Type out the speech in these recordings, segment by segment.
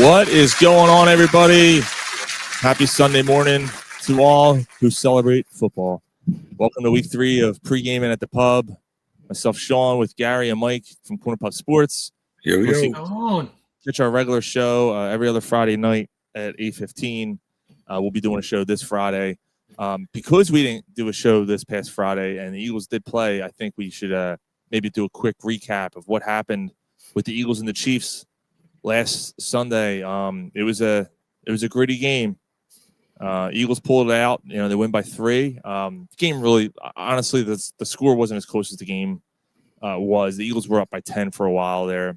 What is going on, everybody? Happy Sunday morning to all who celebrate football. Welcome to week 3 of Pregaming at the Pub. Myself, Sean, with Gary and Mike from Corner Pub Sports. Catch our regular show every other Friday night at 8:15. We'll be doing a show this Friday. Because we didn't do a show this past Friday and the Eagles did play, I think we should maybe do a quick recap of what happened with the Eagles and the Chiefs last Sunday. It was a gritty game. Eagles pulled it out. You know, they win by 3. The game really, honestly, the score wasn't as close as the game was. The Eagles were up by 10 for a while there.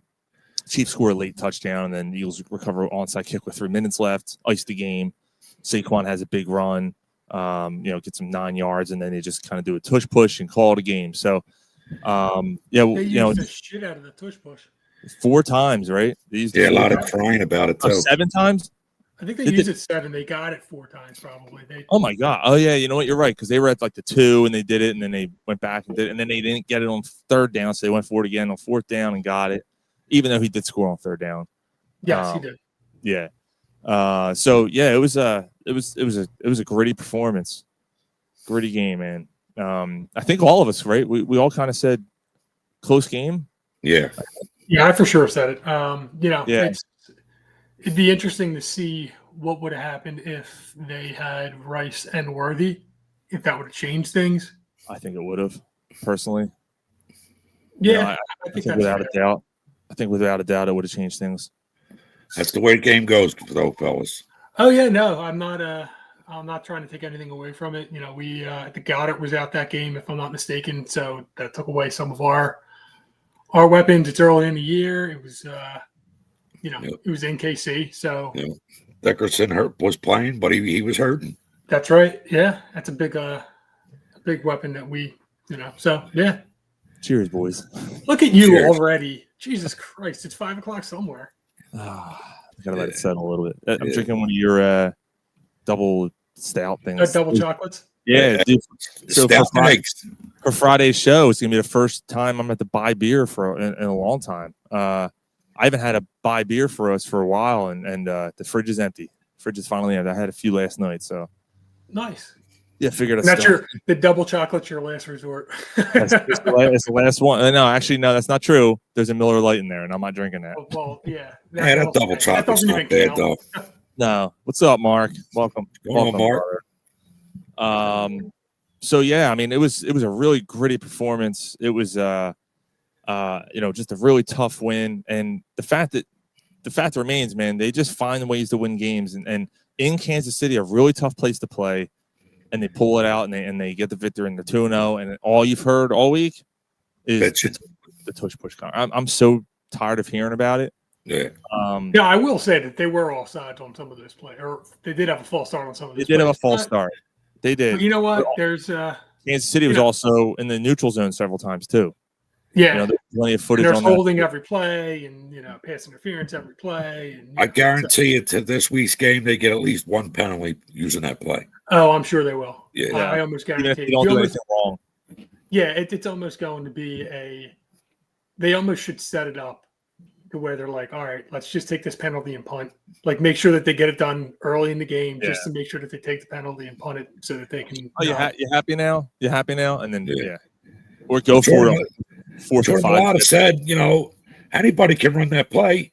Chiefs score a late touchdown, and then the Eagles recover an onside kick with 3 minutes left, ice the game. Saquon has a big run, gets some 9 yards, and then they just kind of do a tush push and call it a game. So, they used the shit out of the tush push 4 times, right? A lot of crying about it too. 7 times. I think they used it 7. They got it 4 times probably. Oh my god! Oh yeah, you know what? You're right, because they were at like the 2 and they did it, and then they went back and did it, and then they didn't get it on 3rd down, so they went for it again on 4th down and got it, even though he did score on 3rd down. Yes, he did. Yeah. So yeah, it was a gritty performance, gritty game, man. I think all of us, right? We all kind of said close game. Yeah. Yeah, I for sure said it. It'd be interesting to see what would have happened if they had Rice and Worthy, if that would have changed things. I think it would have, personally. Yeah, I think without a doubt. I think without a doubt it would have changed things. That's the way the game goes, though, fellas. Oh yeah, no, I'm not trying to take anything away from it. You know, the Goddard was out that game, if I'm not mistaken, so that took away some of our weapons. It's early in the year. It was It was in KC, so Dickerson was playing, but he was hurting. That's right. Yeah, that's a big weapon that we, So yeah. Cheers, boys. Look at you already. Jesus Christ, it's 5 o'clock somewhere. I gotta let it settle a little bit. I'm drinking one of your double stout things. Double chocolates. Yeah, dude. So for Friday's show, it's gonna be the first time I'm going to buy beer in a long time. I haven't had a buy beer for us for a while, and the fridge is empty. Fridge is finally empty. I had a few last night, so nice. Yeah, figured. That's the double chocolate's your last resort. It's the last one. No, actually, no, that's not true. There's a Miller Lite in there, and I'm not drinking that. Well, yeah. That double chocolate's not bad, though. No. What's up, Mark? Welcome, Mark. Brother. So yeah, I mean, it was a really gritty performance. It was just a really tough win, and the fact remains, man, they just find ways to win games, and in Kansas City, a really tough place to play. And they pull it out, and they get the victory in the 2-0. And all you've heard all week is the tush push. I'm so tired of hearing about it. Yeah. I will say that they were offsides on some of this play, or they did have a false start on some of this. They did have a false start. They did. But you know what? There's Kansas City was also in the neutral zone several times too. Yeah, there's plenty of footage. And there's holding every play, and pass interference every play. And I guarantee you, to this week's game, they get at least one penalty using that play. Oh, I'm sure they will. Yeah, I almost guarantee. Even if they don't do anything wrong. Yeah, it's almost going to be they almost should set it up to where they're like, all right, let's just take this penalty and punt. Like, make sure that they get it done early in the game, just to make sure that they take the penalty and punt it so that they can. Oh, you happy now? You happy now? And then or go for it. 4 or 5. Said, anybody can run that play.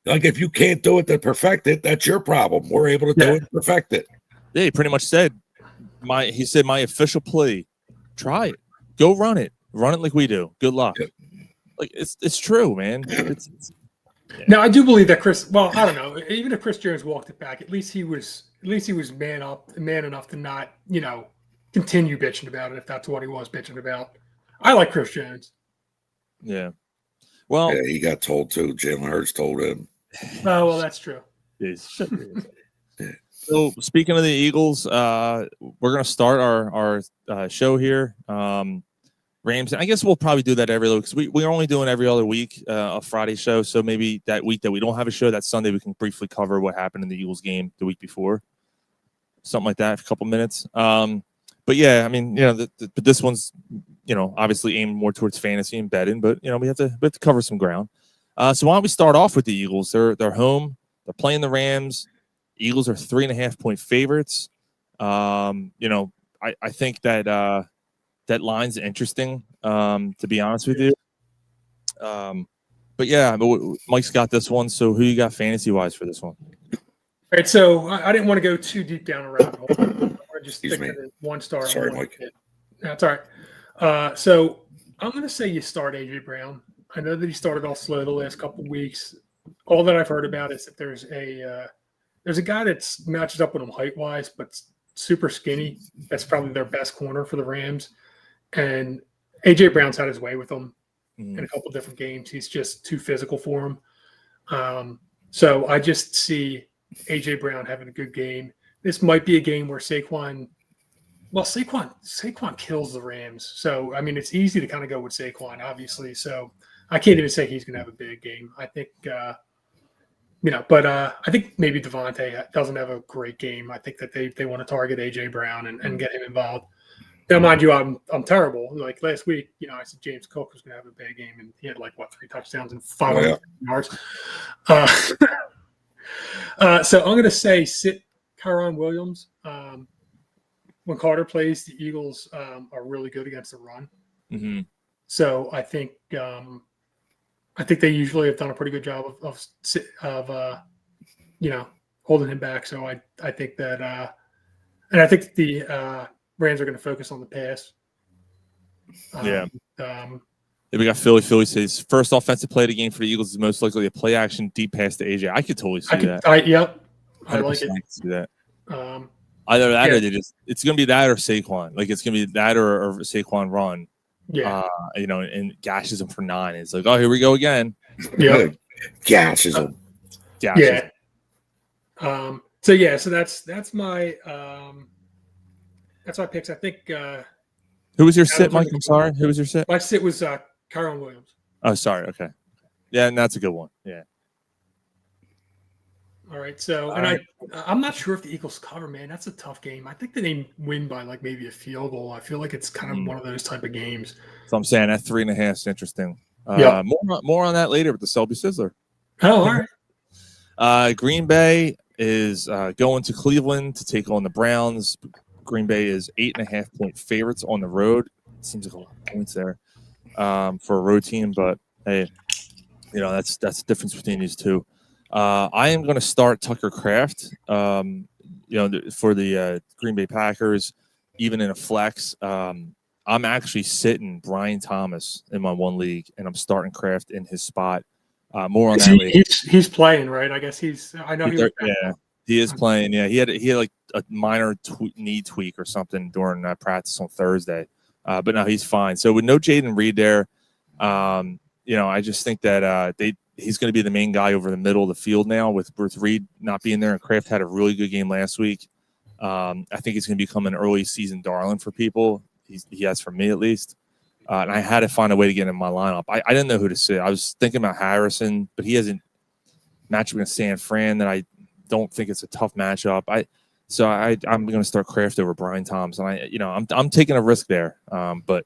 Like, if you can't do it to perfect it, that's your problem. We're able to do it to perfect it. Yeah, he pretty much said my official plea, try it. Go run it. Run it like we do. Good luck. Yeah. Like it's true, man. Now I do believe that Chris, well, I don't know, even if Chris Jones walked it back, at least he was man enough to not, continue bitching about it if that's what he was bitching about. I like Chris Jones. Yeah. Well, he got told too. Jalen Hurts told him. Oh, well, that's true. So speaking of the Eagles, we're going to start our show here. Rams. I guess we'll probably do that every week because we're only doing every other week a Friday show. So maybe that week that we don't have a show, that Sunday, we can briefly cover what happened in the Eagles game the week before, something like that, for a couple minutes. But yeah, I mean, but this one's obviously aimed more towards fantasy and betting, but we have to cover some ground. So why don't we start off with the Eagles? They're home. They're playing the Rams. Eagles are 3.5-point favorites. I think that that line's interesting, to be honest with you. But yeah, Mike's got this one. So who you got fantasy-wise for this one? All right, so I didn't want to go too deep down a rabbit hole. I want to just stick to the one star. Sorry, Mike. That's all right. So I'm going to say you start A.J. Brown. I know that he started off slow the last couple of weeks. All that I've heard about is that there's a guy that's matches up with him height-wise, but super skinny. That's probably their best corner for the Rams. And A.J. Brown's had his way with him in a couple of different games. He's just too physical for him. So I just see A.J. Brown having a good game. This might be a game where Saquon kills the Rams. So, I mean, it's easy to kind of go with Saquon, obviously. So I can't even say he's going to have a big game. I think, but I think maybe Devontae doesn't have a great game. I think that they want to target A.J. Brown and get him involved. Now, mind you, I'm terrible. Like last week, I said James Cook was going to have a big game, and he had 3 touchdowns and 500 yards. So I'm going to say sit Kyron Williams. When Carter plays, the Eagles are really good against the run. Mm-hmm. So I think they usually have done a pretty good job of holding him back. So I think that and I think the Rams are going to focus on the pass. We got Philly. Philly says first offensive play of the game for the Eagles is most likely a play action deep pass to AJ. I could totally see that. I I like it. could see that. Either that or it's going to be that or Saquon. Like it's going to be that or Saquon run. Yeah. And gashes him for 9. It's like, oh, here we go again. Yeah. Gashes him. Yeah. So that's my picks. I think. Who was your sit, Mike? I'm sorry. Who was your sit? My sit was Kyron Williams. Oh, sorry. Okay. Yeah, and that's a good one. Yeah. All right. So, I'm not sure if the Eagles cover, man. That's a tough game. I think they win by maybe a field goal. I feel like it's kind of one of those type of games. So I'm saying that 3.5 is interesting. More on that later with the Selby Sizzler. Oh, all right. Green Bay is going to Cleveland to take on the Browns. Green Bay is 8.5-point favorites on the road. It seems like a lot of points there for a road team, but hey, that's the difference between these two. I am going to start Tucker Kraft, for the Green Bay Packers, even in a flex. I'm actually sitting Brian Thomas in my one league, and I'm starting Kraft in his spot. More on that later. He's playing, right? I guess I know he is playing. Yeah, he had like a minor knee tweak or something during practice on Thursday, but no, he's fine. So with no Jaden Reed there, I just think that he's going to be the main guy over the middle of the field now with Reed not being there. And Kraft had a really good game last week. I think he's going to become an early season darling for people. He has for me at least. And I had to find a way to get in my lineup. I didn't know who to sit. I was thinking about Harrison, but he hasn't matched against San Fran. That I don't think it's a tough matchup. I'm going to start Kraft over Brian Thomas, and I'm taking a risk there. But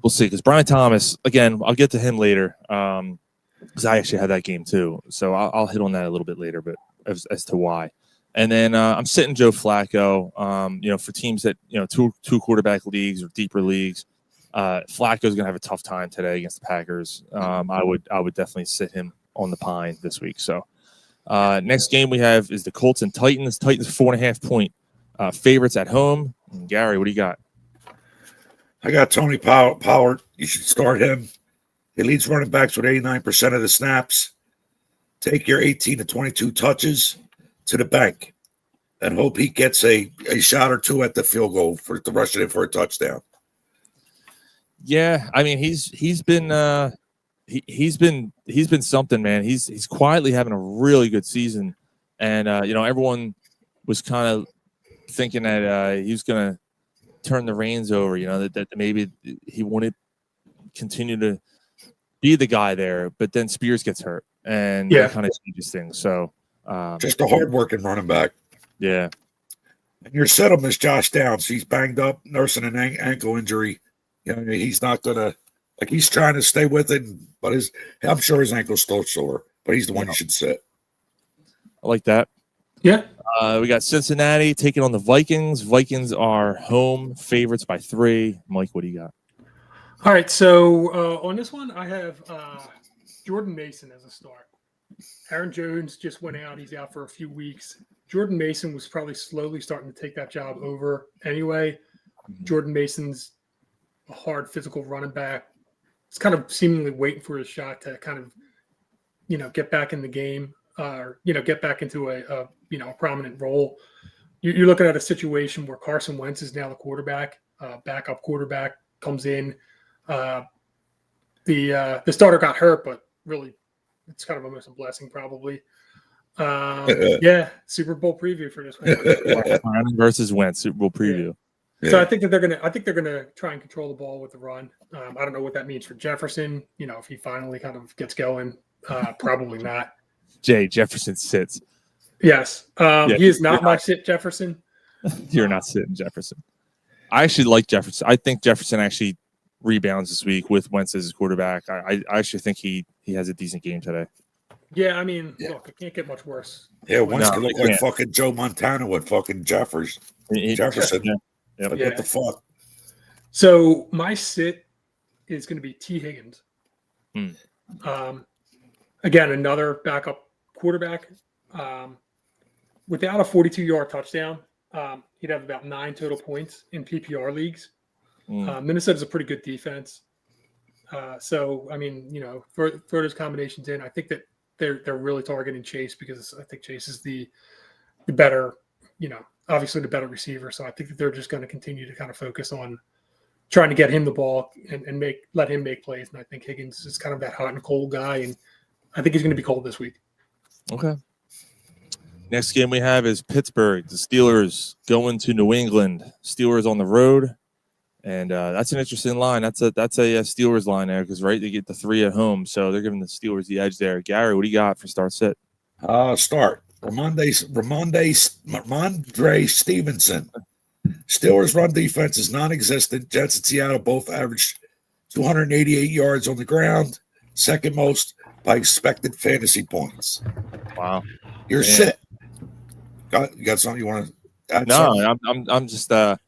we'll see, because Brian Thomas, again, I'll get to him later. Because I actually had that game too, so I'll hit on that a little bit later. But as to why, and then I'm sitting Joe Flacco. For teams that two quarterback leagues or deeper leagues, Flacco's gonna have a tough time today against the Packers. I would definitely sit him on the pine this week. So next game we have is the Colts and Titans. Titans 4.5-point favorites at home. And Gary, what do you got? I got Tony Pollard. You should start him. He leads running backs with 89% of the snaps. Take your 18 to 22 touches to the bank and hope he gets a shot or two at the field goal for the rushing in for a touchdown. Yeah, I mean he's been something, man. He's quietly having a really good season, and everyone was kind of thinking that he was going to turn the reins over. That maybe he wouldn't continue to be the guy there, but then Spears gets hurt, and that kind of changes things. So just a hard-working running back. Yeah. And your settlement is Josh Downs. He's banged up, nursing an ankle injury. He's not gonna he's trying to stay with it, but I'm sure his ankle's still sore. But he's the one you should sit. I like that. Yeah. We got Cincinnati taking on the Vikings. Vikings are home favorites by 3. Mike, what do you got? All right. So on this one, I have Jordan Mason as a start. Aaron Jones just went out. He's out for a few weeks. Jordan Mason was probably slowly starting to take that job over anyway. Jordan Mason's a hard physical running back. It's kind of seemingly waiting for his shot to kind of, get back in the game or, get back into a prominent role. You're looking at a situation where Carson Wentz is now the quarterback, backup quarterback comes in. The starter got hurt, but really it's kind of almost a blessing probably. Yeah, Super Bowl preview for this one. Browning versus Wentz Super Bowl preview. Yeah. So I think they're gonna try and control the ball with the run. I don't know what that means for Jefferson. If he finally kind of gets going, probably not. Jefferson sits. Yes, he is not my sit Jefferson. You're not sitting Jefferson. I actually like Jefferson. I think Jefferson actually rebounds this week with Wentz as his quarterback. I actually think he has a decent game today. Yeah, I mean, look, it can't get much worse. Yeah, Wentz can look like fucking Joe Montana with fucking Jefferson. Yeah. Like, what the fuck? So my sit is going to be T. Higgins. Again, another backup quarterback. Without a 42-yard touchdown, he'd have about 9 total points in PPR leagues. Minnesota's a pretty good defense. So, I mean, throw those combinations in. I think that they're really targeting Chase because I think Chase is the better, obviously the better receiver. So I think that they're just going to continue to kind of focus on trying to get him the ball and let him make plays. And I think Higgins is kind of that hot and cold guy, and I think he's going to be cold this week. Okay. Next game we have is Pittsburgh. The Steelers going to New England. Steelers on the road, and that's an interesting line. That's a Steelers line there because they get the 3 at home, so they're giving the Steelers the edge there. Gary, what do you got for start sit? Start Ramondre Stevenson. Steelers' run defense is non-existent. Jets and Seattle both averaged 288 yards on the ground, second most by expected fantasy points. Wow, you're sit. You got something you want to add? No, I'm just I'm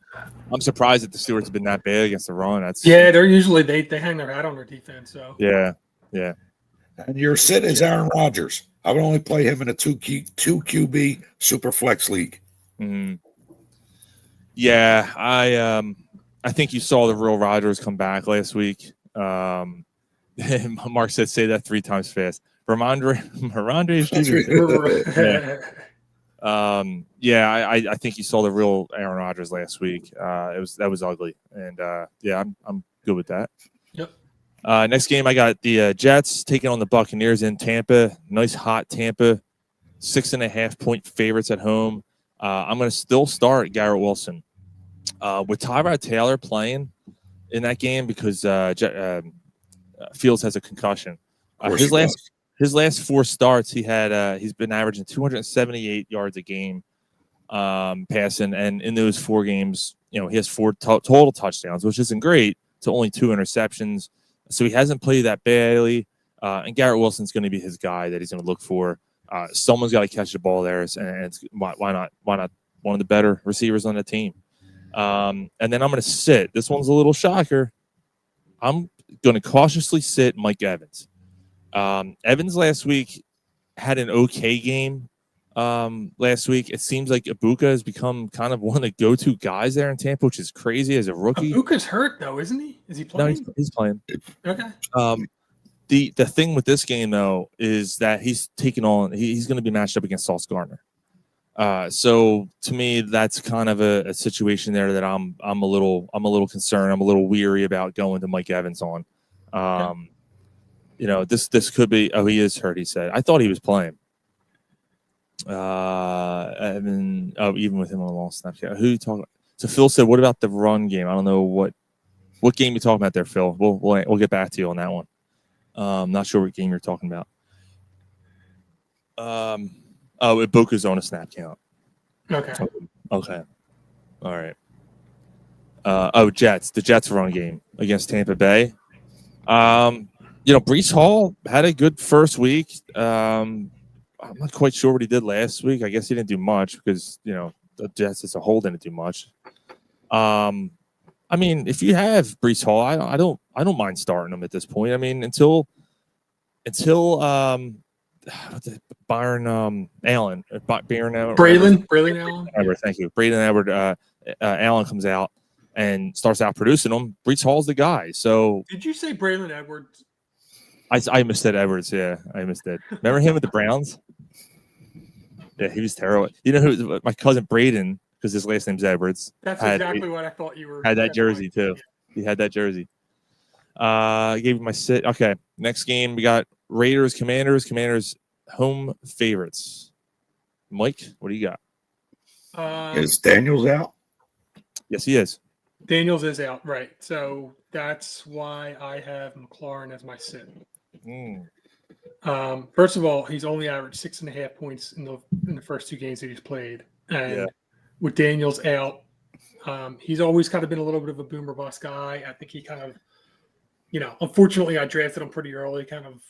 surprised that the Steelers have been that bad against the run. They're usually they hang their hat on their defense. So yeah. And your sit is Aaron Rodgers. I would only play him in a 2 QB super flex league. Mm-hmm. Yeah, I think you saw the real Rodgers come back last week. Mark said, "Say that 3 times fast." Ramondre Stevenson. I think you saw the real Aaron Rodgers last week. That was ugly, and I'm good with that. Yep. Next game, I got the Jets taking on the Buccaneers in Tampa. Nice hot Tampa, 6.5 point favorites at home. I'm going to still start Garrett Wilson with Tyrod Taylor playing in that game because Fields has a concussion. His last 4 starts, he's been averaging 278 yards a game passing, and in those 4 games, he has 4 total touchdowns, which isn't great. To only 2 interceptions, so he hasn't played that badly. And Garrett Wilson's going to be his guy that he's going to look for. Someone's got to catch the ball there, and it's, why not one of the better receivers on the team. And then I'm going to sit. This one's a little shocker. I'm going to cautiously sit Mike Evans. Evans last week had an okay game. Last week, it seems like Ibuka has become kind of one of the go-to guys there in Tampa, which is crazy as a rookie. Ibuka's hurt though, isn't he? Is he playing? No, he's playing. Okay. The thing with this game though is that he's taking on. He's going to be matched up against Sauce Gardner. So to me, that's kind of a situation there that I'm a little concerned. I'm a little weary about going to Mike Evans on. This could be. Oh, he is hurt. He said. I thought he was playing. Even with him on a long snap. Who are you talking about? So Phil said, "What about the run game?" I don't know what game you're talking about there, Phil. We'll get back to you on that one. Not sure what game you're talking about. Ibuka's on a snap count. Okay. All right. Jets. The Jets run game against Tampa Bay. Breece Hall had a good first week. I'm not quite sure what he did last week. I guess he didn't do much because the Jets as a whole didn't do much. I mean, if you have Breece Hall, I don't mind starting him at this point. I mean, until Byron Allen, Braylon Allen. Edward, thank you. Braylon Edward Allen comes out and starts out producing them. Breece Hall's the guy. So did you say Braylon Edwards? I missaid Edwards. Yeah, I missed it. Remember him with the Browns? Yeah, he was terrible. You know who? My cousin Braden, because his last name's Edwards. That's exactly what I thought you were. Had that jersey too. He had that jersey. I gave him my sit. Okay, next game we got Raiders, Commanders. Commanders home favorites. Mike, what do you got? Is Daniels out? Yes, he is. Daniels is out, right? So that's why I have McLaurin as my sit. First of all, he's only averaged 6.5 points in the first 2 games that he's played, and with Daniels out, he's always kind of been a little bit of a boomer bust guy. I think he kind of, unfortunately, I drafted him pretty early, kind of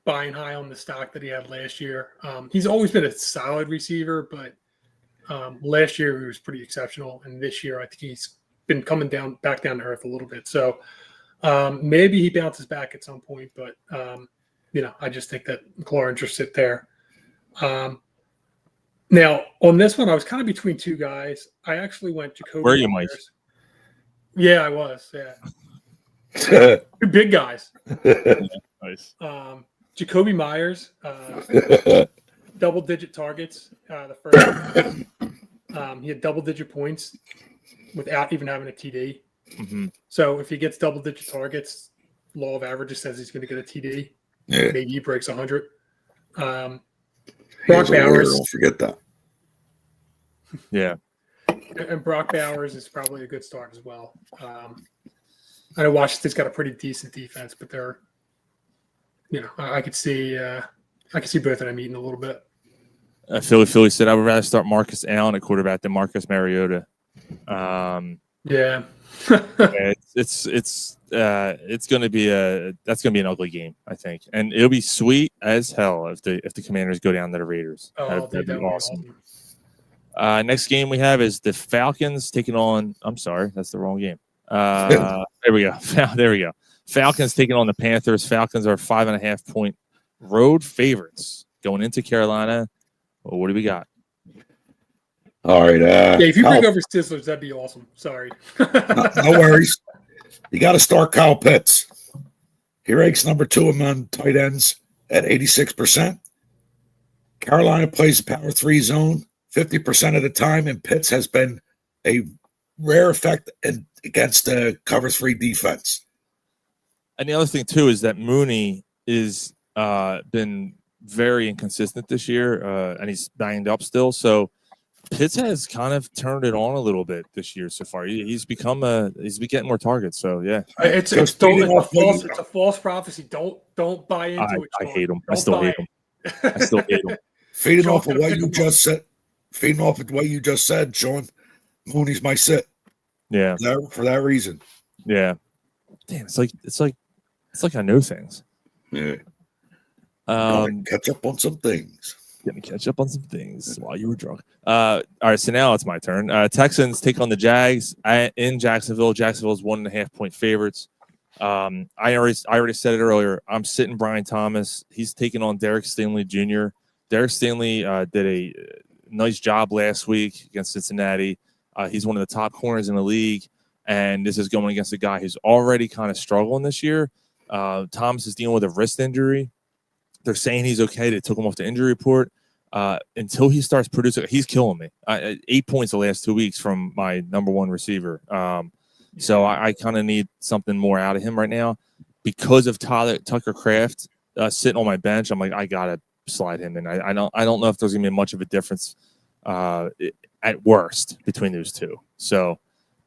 buying high on the stock that he had last year. He's always been a solid receiver, but last year he was pretty exceptional, and this year I think he's been coming back down to earth a little bit. So maybe he bounces back at some point, but I just think that McLaurin should sit there. Now on this one, I was kind of between 2 guys. I actually went Jacoby. Where are you, Mike? Yeah, I was. Yeah, 2 big guys. Nice. Jacoby Myers, double-digit targets. The first, he had double-digit points without even having a TD. Mm-hmm. So if he gets double-digit targets, law of averages says he's going to get a TD. Yeah. Maybe he breaks 100. Brock Bowers. Don't forget that. Yeah. And Brock Bowers is probably a good start as well. I know Washington's got a pretty decent defense, but they're, I could see both of them eating a little bit. Philly said I would rather start Marcus Allen at quarterback than Marcus Mariota. Yeah. It's going to be an ugly game, I think, and it'll be sweet as hell if the Commanders go down to the Raiders. That'd be awesome. Next game we have is the Falcons taking on. I'm sorry, that's the wrong game. There we go. There we go. Falcons taking on the Panthers. Falcons are 5.5 point road favorites going into Carolina. Well, what do we got? All right. If you bring over Stizzlers, that'd be awesome. Sorry. No worries. You got to start Kyle Pitts. He ranks number 2 among tight ends at 86%. Carolina plays the power 3 zone 50% of the time, and Pitts has been a rare effect against the cover 3 defense. And the other thing too is that Mooney is been very inconsistent this year, and he's banged up still. So Pitts has kind of turned it on a little bit this year so far. He's getting more targets. So yeah, it's a false prophecy. Don't buy into it. I hate him. I still hate him. Feeding off of what you just said. Feeding off of what you just said, Sean. Mooney's my sit. Yeah, for that reason. Yeah. Damn, it's like I know things. Yeah. Catch up on some things. Let me catch up on some things while you were drunk. All right, so now it's my turn. Texans take on the Jags in Jacksonville. Jacksonville's 1.5 point favorites. I already said it earlier. I'm sitting Brian Thomas. He's taking on Derek Stingley Jr. Derek Stingley did a nice job last week against Cincinnati. He's one of the top corners in the league, and this is going against a guy who's already kind of struggling this year. Thomas is dealing with a wrist injury. They're saying he's okay. They took him off the injury report. Until he starts producing, he's killing me. 8 points the last 2 weeks from my number 1 receiver. So I kind of need something more out of him right now because of Tucker Kraft sitting on my bench. I'm like, I gotta slide him in. I don't know if there's gonna be much of a difference at worst between those two. So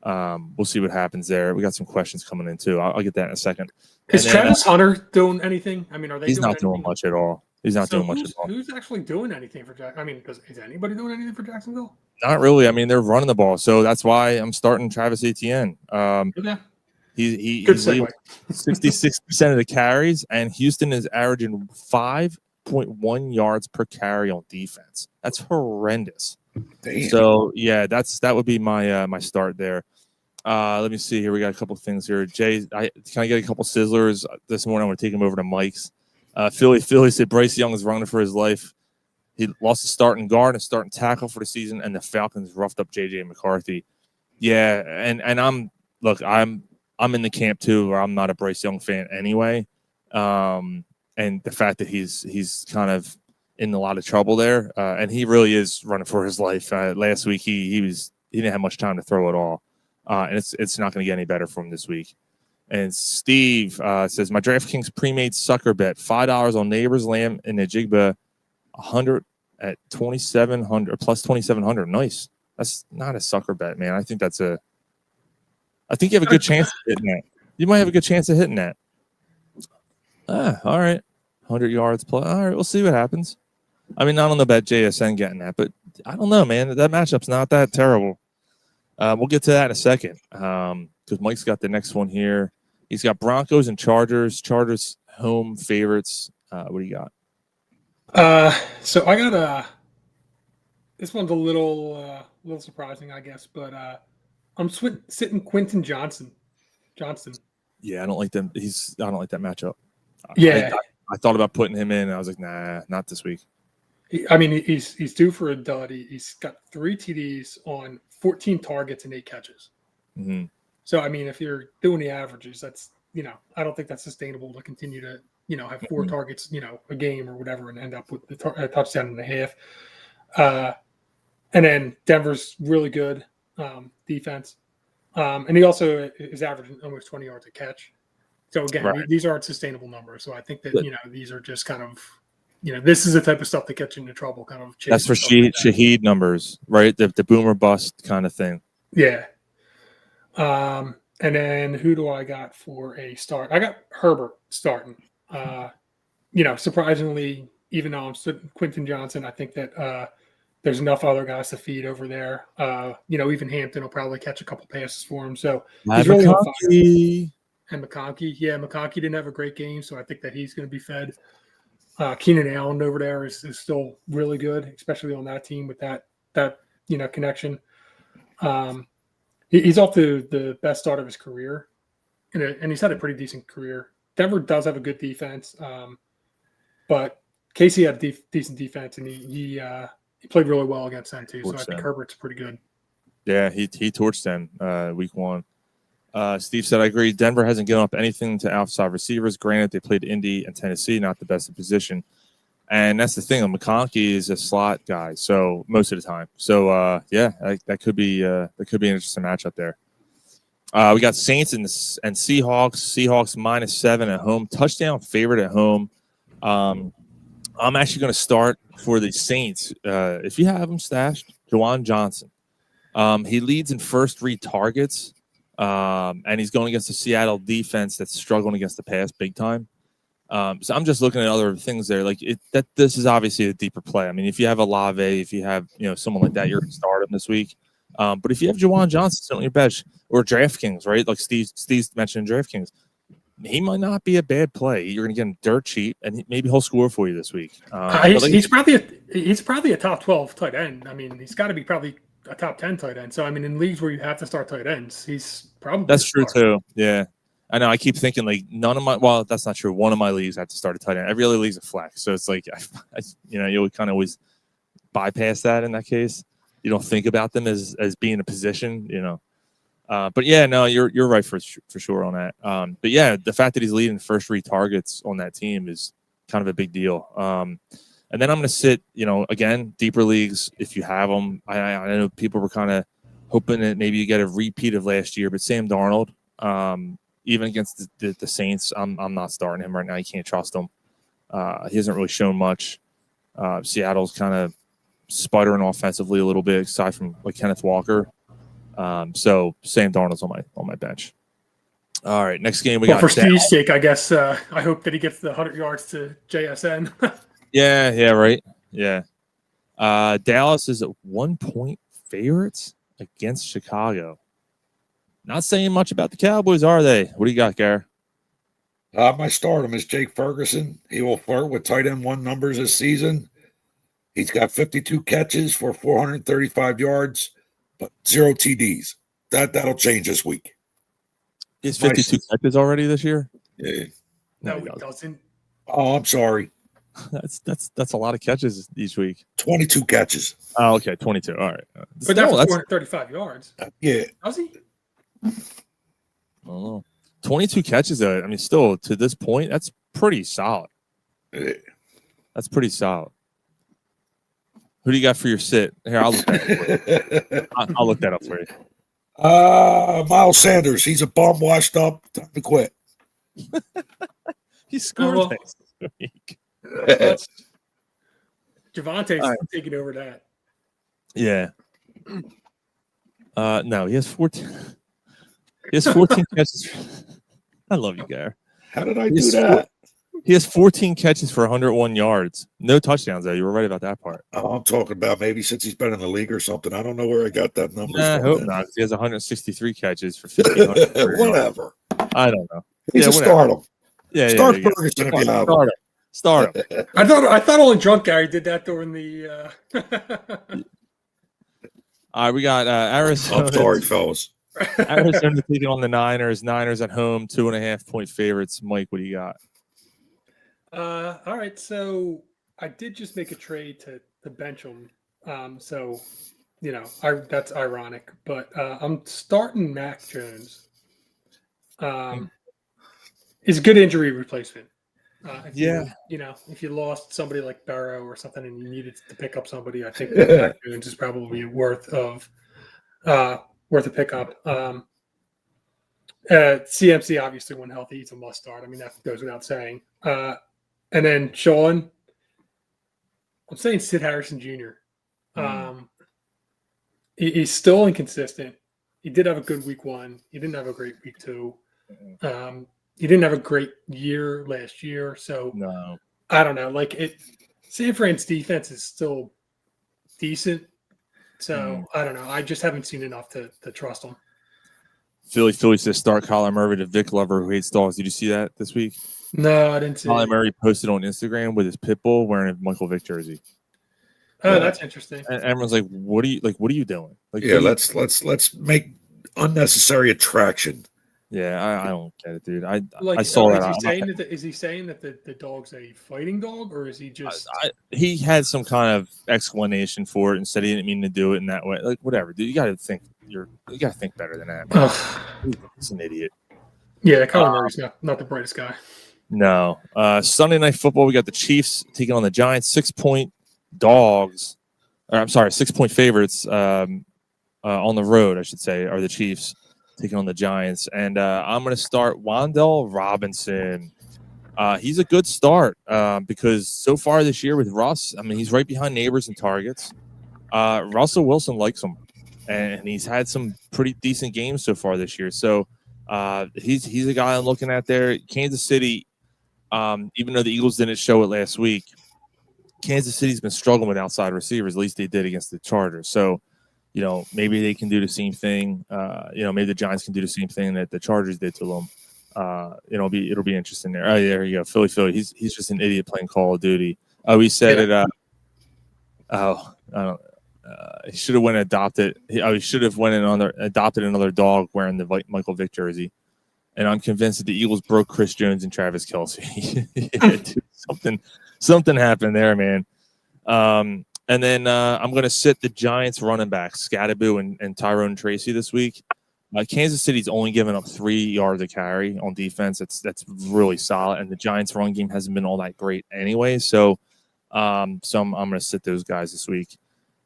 we'll see what happens there. We got some questions coming in too. I'll get that in a second. Is Travis Hunter doing anything? I mean, are they? He's not doing much at all. He's not doing much at all. Who's actually doing anything for Jacksonville? I mean, is anybody doing anything for Jacksonville? Not really. I mean, they're running the ball, so that's why I'm starting Travis Etienne. He's 66% of the carries, and Houston is averaging 5 2.1 yards per carry on defense. That's horrendous. Damn. So yeah, that would be my my start there. Let me see here. We got a couple things here. Jay, can I get a couple sizzlers this morning? I'm going to take him over to Mike's. Philly said Bryce Young is running for his life. He lost the starting guard and starting tackle for the season, and the Falcons roughed up J.J. McCarthy. Yeah, and I'm in the camp too, where I'm not a Bryce Young fan anyway. And the fact that he's kind of in a lot of trouble there, and he really is running for his life. Last week he didn't have much time to throw at all, and it's not going to get any better for him this week. And Steve says my DraftKings pre-made sucker bet $5 on Neighbors, Lamb, and Najigba, 100 at 2,700 plus 2,700. Nice. That's not a sucker bet, man. I think you have a good chance of hitting that. You might have a good chance of hitting that. All right. 100 yards plus. All right, we'll see what happens. I mean, I don't know about JSN getting that, but I don't know, man. That matchup's not that terrible. We'll get to that in a second because Mike's got the next one here. He's got Broncos and Chargers. Chargers home favorites. What do you got? So I got this one's a little surprising, I guess, but I'm sitting Quentin Johnston. Yeah, I don't like them. I don't like that matchup. Yeah, I thought about putting him in. And I was like, nah, not this week. He's due for a dud. He's got 3 TDs on 14 targets and 8 catches. Mm-hmm. So I mean, if you're doing the averages, that's I don't think that's sustainable to continue to have 4 targets a game or whatever and end up with a touchdown and a half. And then Denver's really good defense, and he also is averaging almost 20 yards a catch. So again, right. These aren't sustainable numbers. So I think that these are just kind of this is the type of stuff that gets you into trouble. Kind of that's for Shaheed numbers, right? The boomer bust kind of thing. Yeah. And then who do I got for a start? I got Herbert starting. Surprisingly, even though I'm sitting Quentin Johnston, I think that there's enough other guys to feed over there. Even Hampton will probably catch a couple passes for him. So he's really on fire. And McConkey. Yeah, McConkey didn't have a great game, so I think that he's going to be fed. Keenan Allen over there is still really good, especially on that team with that connection. He's off to the best start of his career, and he's had a pretty decent career. Denver does have a good defense, but Casey had a decent defense, and he played really well against them too. So I think Herbert's pretty good. Yeah, he torched them week 1. Steve said, I agree. Denver hasn't given up anything to outside receivers. Granted, they played Indy and Tennessee, not the best in position. And that's the thing. McConkey is a slot guy, so most of the time. So that could be an interesting matchup there. We got Saints and Seahawks. Seahawks -7 at home. Touchdown favorite at home. I'm actually going to start for the Saints. If you have him stashed, Juwan Johnson. He leads in first read targets. And he's going against the Seattle defense that's struggling against the pass big time. So I'm just looking at other things there. This is obviously a deeper play. I mean, if you have Olave, if you have someone like that, you're going to start him this week. But if you have Juwan Johnson on your bench or DraftKings, right? Like Steve mentioned DraftKings, he might not be a bad play. You're going to get him dirt cheap, and maybe he'll score for you this week. He's probably a top 12 tight end. I mean, he's got to be probably a top 10 tight end. So I mean, in leagues where you have to start tight ends, he's probably that's true too. Yeah, I know. I keep thinking that's not true. One of my leagues I have to start a tight end. Every other league's a flex, so it's like you would kind of always bypass that in that case. You don't think about them as being a position, But yeah, no, you're right for sure on that. But yeah, the fact that he's leading first read targets on that team is kind of a big deal. And then I'm going to sit, again, deeper leagues if you have them. I know people were kind of hoping that maybe you get a repeat of last year, but Sam Darnold, even against the Saints, I'm not starting him right now. You can't trust him. He hasn't really shown much. Seattle's kind of sputtering offensively a little bit, aside from Kenneth Walker. So Sam Darnold's on my bench. All right, next game we got. For Steve's sake, I guess I hope that he gets the 100 yards to JSN. Yeah, right. Yeah. Dallas is at 1-point favorites against Chicago. Not saying much about the Cowboys, are they? What do you got, Gary? My stardom is Jake Ferguson. He will flirt with tight end 1 numbers this season. He's got 52 catches for 435 yards, but 0 TDs. That'll change this week. He has 52 catches already this year. Yeah. No, he doesn't. Oh, I'm sorry. That's a lot of catches each week. 22 catches. Oh, okay, 22. All right. But that's 435 yards. Yeah. Does he? I don't know. 22 catches, though. I mean, still to this point, that's pretty solid. Yeah. That's pretty solid. Who do you got for your sit? Here, I'll look that up for you. I'll look that up for you. Miles Sanders. He's a bum, washed up. Time to quit. He scored this week. Javante's taking over that. Yeah. No, he has 14. He has 14 catches. I love you, Gary. How did I do that? He has 14 catches for 101 yards. No touchdowns, though. You were right about that part. Oh, I'm talking about maybe since he's been in the league or something. I don't know where I got that number. I hope not. He has 163 catches for 1,500. Whatever. I don't know. He's a stardom. Yeah, Start Ferguson if you have him. Start him. I thought only drunk Gary did that during the. All right, we got Arizona. I'm sorry, fellas. Arizona taking on the Niners. Niners at home, 2.5-point favorites. Mike, what do you got? All right, so I did just make a trade to bench him. So, that's ironic, but I'm starting Mac Jones. Is a good injury replacement. If you lost somebody like Barrow or something and you needed to pick up somebody, I think Mac Jones is probably worth a pickup. CMC obviously when healthy, he's a must start. I mean, that goes without saying. And then Sean, I'm saying Sid Harrison Jr. He's still inconsistent. He did have a good week 1. He didn't have a great week 2. He didn't have a great year last year. So no, I don't know. San Fran's defense is still decent. So I don't know. I just haven't seen enough to trust him. Philly says start Kyler Murray to Vic Lover who hates dogs. Did you see that this week? No, I didn't see Kyler it. Murray posted on Instagram with his pit bull wearing a Michael Vick jersey. Oh, that's interesting. And everyone's like, "What are you doing?" Let's make unnecessary attraction. Yeah, I don't get it, dude. I saw that. Is he saying that the dog's a fighting dog, or is he just? He had some kind of explanation for it and said he didn't mean to do it in that way. Like whatever, dude. You got to think better than that. He's an idiot. Yeah, Kyler Murray's not the brightest guy. No. Sunday Night Football. We got the Chiefs taking on the Giants. 6-point dogs. Or I'm sorry, 6-point favorites. On the road, I should say, are the Chiefs taking on the Giants. And I'm going to start Wan'Dale Robinson. He's a good start because so far this year with Russ, I mean, he's right behind Neighbors in targets. Russell Wilson likes him, and he's had some pretty decent games so far this year. So he's a guy I'm looking at there. Kansas City, even though the Eagles didn't show it last week, Kansas City's been struggling with outside receivers. At least they did against the Chargers. So, maybe they can do the same thing. Maybe the Giants can do the same thing that the Chargers did to them. It'll be interesting there. Oh, yeah, there you go. Philly. He's just an idiot playing Call of Duty. Oh, he said it. He should have went and adopted. He should have adopted another dog wearing the Michael Vick jersey. And I'm convinced that the Eagles broke Chris Jones and Travis Kelce. Dude, something happened there, man. And then I'm going to sit the Giants running backs, Scatterboo and Tyrone Tracy this week. Kansas City's only given up 3 yards a carry on defense. That's really solid. And the Giants' run game hasn't been all that great anyway. So I'm going to sit those guys this week.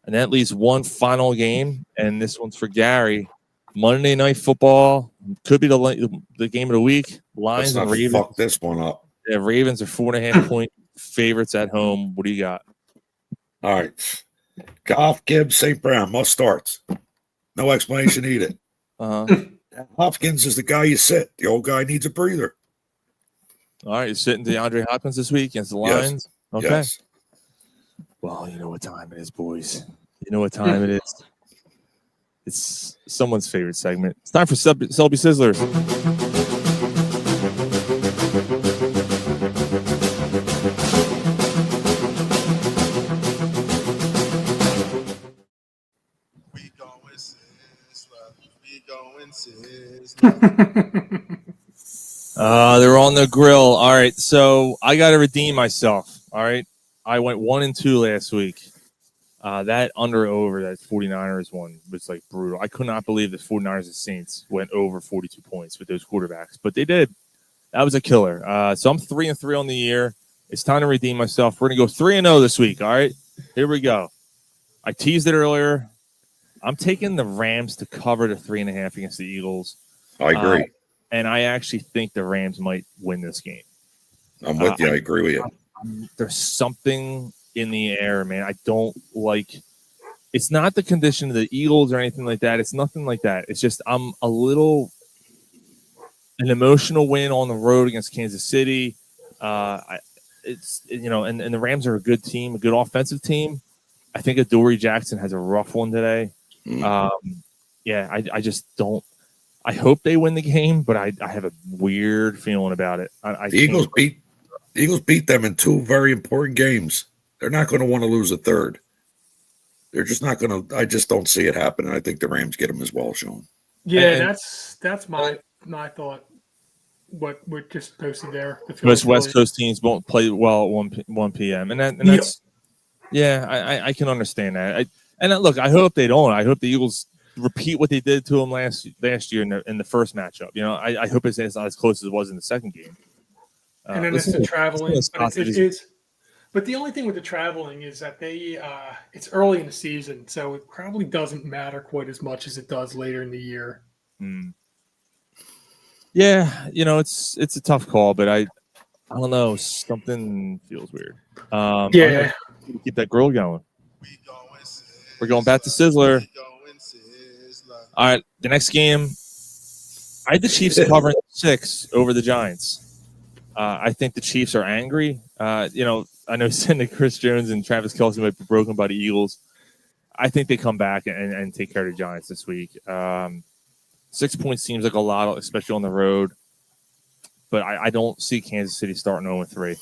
And that leaves one final game, and this one's for Gary. Monday Night Football could be the game of the week. Lions and Ravens. Fuck this one up. Yeah, Ravens are 4.5-point favorites at home. What do you got? All right. Goff, Gibbs, St. Brown, must starts. No explanation needed. Hopkins is the guy you sit. The old guy needs a breather. All right, you're sitting DeAndre Hopkins this week against the Lions? Yes. Okay. Yes. Well, you know what time it is, boys. You know what time it is. It's someone's favorite segment. It's time for Selby Sizzlers. They're on the grill. All right, so I got to redeem myself. All right, I went 1-2 last week. That under over that 49ers one was like brutal. I could not believe the 49ers and Saints went over 42 points with those quarterbacks, but they did. That was a killer. So I'm 3-3 on the year. It's time to redeem myself. We're gonna go 3-0 this week. All right, here we go. I teased it earlier. I'm taking the Rams to cover the 3.5 against the Eagles. I agree. And I actually think the Rams might win this game. I'm with you. I agree with you. There's something in the air, man. I don't like. It's not the condition of the Eagles or anything like that. It's nothing like that. It's just I'm a little an emotional win on the road against Kansas City. It's and the Rams are a good team, a good offensive team. I think Adoree Jackson has a rough one today. I just don't. I hope they win the game, but I have a weird feeling about it. The Eagles beat them in 2 very important games. They're not going to want to lose a third. They're just not going to. I just don't see it happening. I think the Rams get them as well, Sean. Yeah, that's my thought. What we're just posted there. Most West Coast teams won't play well at 1 p.m. and that's I can understand that. Look, I hope they don't. I hope the Eagles repeat what they did to them last year in the first matchup. I hope it's not as close as it was in the second game. And then it's the traveling. But the only thing with the traveling is that it's early in the season, so it probably doesn't matter quite as much as it does later in the year. Yeah, it's a tough call, but I don't know. Something feels weird. Keep that grill going. We're going back to Sizzler. All right, the next game, I had the Chiefs covering 6 over the Giants. I think the Chiefs are angry. I know sending Chris Jones and Travis Kelce might be broken by the Eagles. I think they come back and take care of the Giants this week. 6 points seems like a lot, especially on the road. But I don't see Kansas City starting 0-3,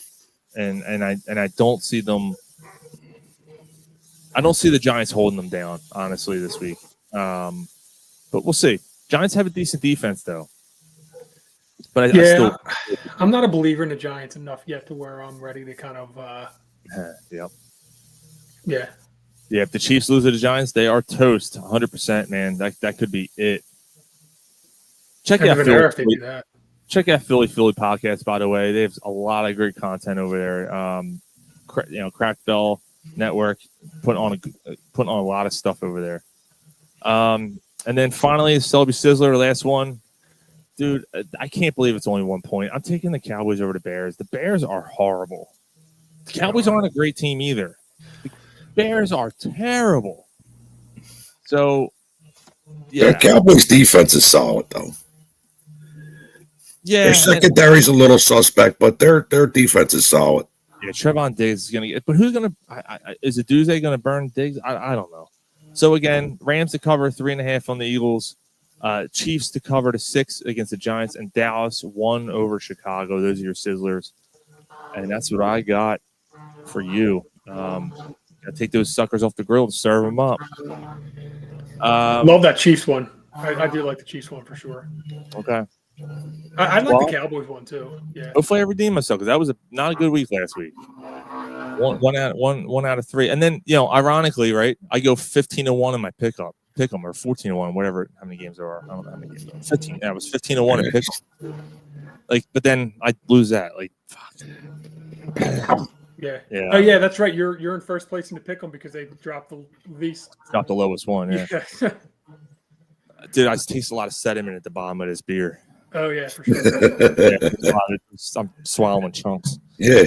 and I don't see them. I don't see the Giants holding them down, honestly, this week. But we'll see. Giants have a decent defense, though. But I'm not a believer in the Giants enough yet to where I'm ready to kind of. Yep. Yeah. Yeah. If the Chiefs lose to the Giants, they are toast, 100%. Man, that could be it. Check out Philly podcast. By the way, they have a lot of great content over there. Crack Bell Network putting on a lot of stuff over there. And then finally, Selby Sizzler, last one. Dude, I can't believe it's only 1 point. I'm taking the Cowboys over the Bears. The Bears are horrible. The Cowboys aren't a great team either. The Bears are terrible. So, yeah. The Cowboys' defense is solid, though. Yeah. Their secondary's a little suspect, but their defense is solid. Yeah, Trevon Diggs is going to get – but who's going to – is Aduzze going to burn Diggs? I don't know. So, again, Rams to cover 3.5 on the Eagles. Chiefs to cover to 6 against the Giants, and Dallas 1 over Chicago. Those are your Sizzlers. And that's what I got for you. Gotta take those suckers off the grill and serve them up. Love that Chiefs one. I do like the Chiefs one for sure. Okay. I like the Cowboys one too. Yeah. Hopefully I redeem myself because that was not a good week last week. One out of 3. And then, ironically, right, I go 15-1 in my pick 'em or 14-1, whatever, how many games there are. I don't know how many games there are. 15. Yeah, it was 15-1 in pick 'em. But then I lose that. Fuck. Yeah. Oh yeah, that's right. You're in first place in the pick 'em because they dropped the least. Dropped the lowest one. Yeah. Dude, I taste a lot of sediment at the bottom of this beer. Oh yeah, for sure. I'm swallowing chunks. Yeah.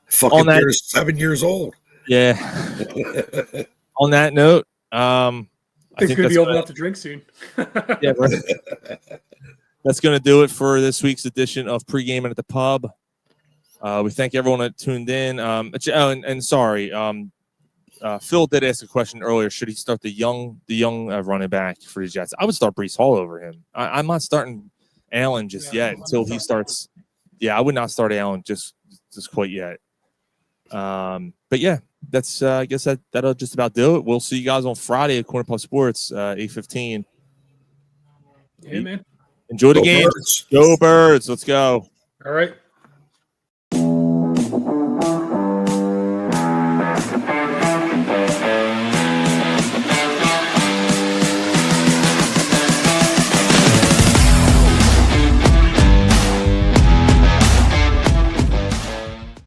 Fucking beer is 7 years old. Yeah. On that note, I think going to be old enough to drink soon. Yeah, right. That's going to do it for this week's edition of Pregaming at the Pub. We thank everyone that tuned in. And sorry, Phil did ask a question earlier. Should he start the young running back for the Jets? I would start Breece Hall over him. I'm not starting Allen just yet until he starts. Yeah, I would not start Allen just quite yet. But yeah, that's I guess that'll just about do it. We'll see you guys on Friday at Corner Puff Sports, 8:15. Yeah, man. Enjoy the Go game. Birds. Go Birds. Let's go. All right.